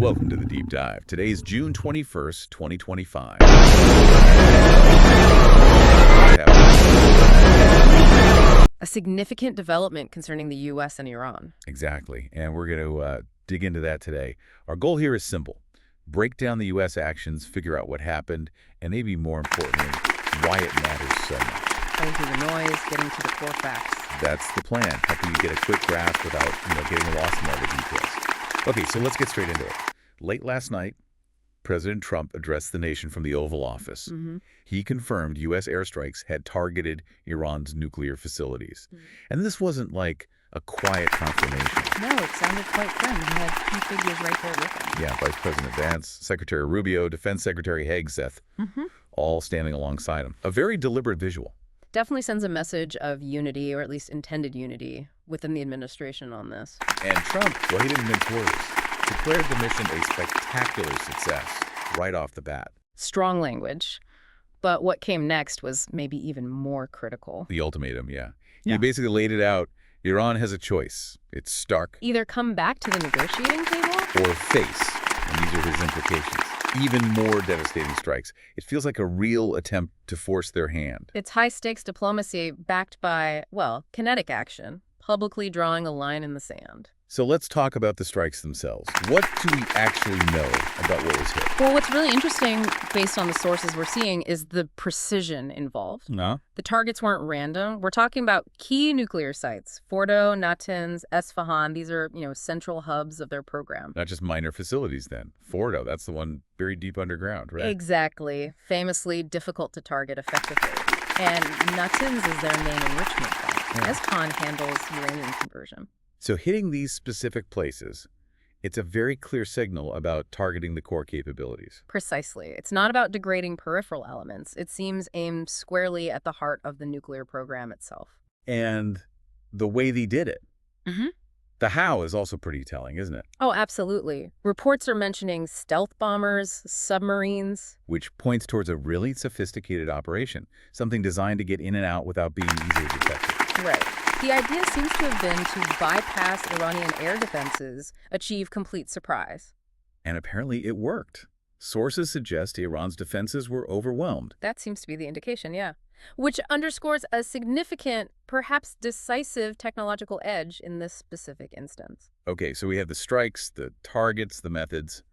Welcome to the Deep Dive. Today is June 21st, 2025. A significant development concerning the U.S. and Iran. Exactly, and we're going to dig into that today. Our goal here is simple. Break down the U.S. actions, figure out what happened, and maybe more importantly, why it matters so much. Cutting through the noise, getting to the core facts. That's the plan, helping you get a quick grasp without getting lost in all the details. Okay, so let's get straight into it. Late last night, President Trump addressed the nation from the Oval Office. He confirmed U.S. airstrikes had targeted Iran's nuclear facilities. And this wasn't like a quiet confirmation. No, it sounded quite firm. He had key figures right there with him. Yeah, Vice President Vance, Secretary Rubio, Defense Secretary Hegseth, all standing alongside him. A very deliberate visual. Definitely sends a message of unity, or at least intended unity, within the administration on this. And Trump, well, he didn't mince words, declared the mission a spectacular success right off the bat. Strong language. But what came next was maybe even more critical. The ultimatum, yeah. He basically laid it out. Iran has a choice. It's stark. Either come back to the negotiating table or face, and these are his implications, even more devastating strikes. It feels like a real attempt to force their hand. It's high-stakes diplomacy backed by, well, kinetic action, publicly drawing a line in the sand. So let's talk about the strikes themselves. What do we actually know about what was hit? Well, what's really interesting, based on the sources we're seeing, is the precision involved. No. The targets weren't random. We're talking about key nuclear sites. Fordo, Natanz, Esfahan. These are, central hubs of their program. Not just minor facilities, then. Fordo, that's the one buried deep underground, right? Exactly. Famously difficult to target effectively. And Natanz is their main enrichment site. Esfahan handles uranium conversion. So hitting these specific places, it's a very clear signal about targeting the core capabilities. Precisely. It's not about degrading peripheral elements. It seems aimed squarely at the heart of the nuclear program itself. And the way they did it. The how is also pretty telling, isn't it? Oh, absolutely. Reports are mentioning stealth bombers, submarines. Which points towards a really sophisticated operation, something designed to get in and out without being easily detected. Right. The idea seems to have been to bypass Iranian air defenses, achieve complete surprise. And apparently it worked. Sources suggest Iran's defenses were overwhelmed. That seems to be the indication, yeah. Which underscores a significant, perhaps decisive technological edge in this specific instance. Okay, so we have the strikes, the targets, the methods.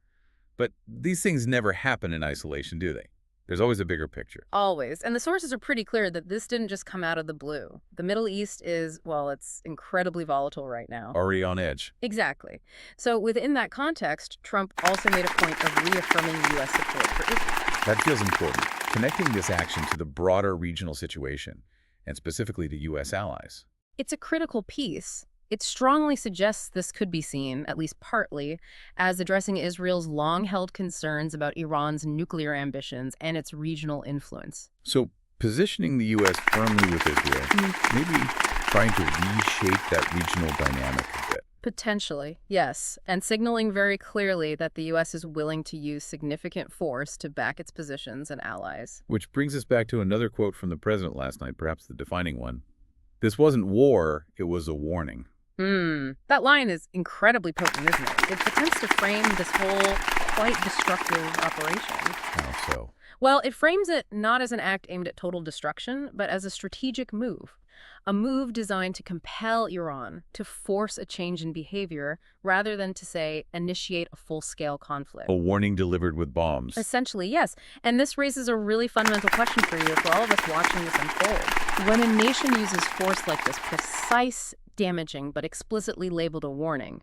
But these things never happen in isolation, do they? There's always a bigger picture. Always. And the sources are pretty clear that this didn't just come out of the blue. The Middle East is, well, it's incredibly volatile right now. Already on edge. Exactly. So within that context, Trump also made a point of reaffirming U.S. support for Israel. That feels important. Connecting this action to the broader regional situation, and specifically to U.S. allies. It's a critical piece. It strongly suggests this could be seen, at least partly, as addressing Israel's long-held concerns about Iran's nuclear ambitions and its regional influence. So positioning the U.S. firmly with Israel, maybe trying to reshape that regional dynamic a bit. Potentially, yes, and signaling very clearly that the U.S. is willing to use significant force to back its positions and allies. Which brings us back to another quote from the president last night, perhaps the defining one. This wasn't war, it was a warning. That line is incredibly potent, isn't it? It attempts to frame this whole quite destructive operation. How so? Well, it frames it not as an act aimed at total destruction, but as a strategic move. A move designed to compel Iran to force a change in behavior rather than to, say, initiate a full-scale conflict. A warning delivered with bombs. Essentially, yes. And this raises a really fundamental question for you, for all of us watching this unfold. When a nation uses force like this, precise, damaging, but explicitly labeled a warning,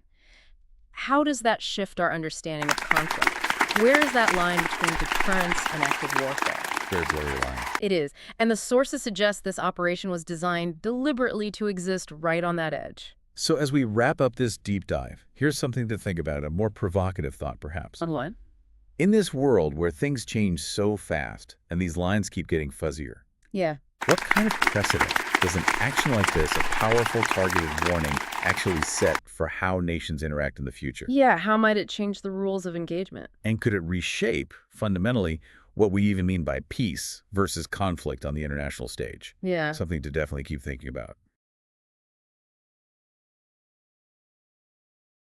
how does that shift our understanding of conflict? Where is that line between deterrence and active warfare? Very blurry line. It is. And the sources suggest this operation was designed deliberately to exist right on that edge. So as we wrap up this deep dive, here's something to think about, a more provocative thought perhaps. On what? In this world where things change so fast and these lines keep getting fuzzier, Yeah. what kind of precedent does an action like this, a powerful targeted warning, actually set for how nations interact in the future? Yeah, how might it change the rules of engagement? And could it reshape, fundamentally, what we even mean by peace versus conflict on the international stage? Yeah. Something to definitely keep thinking about.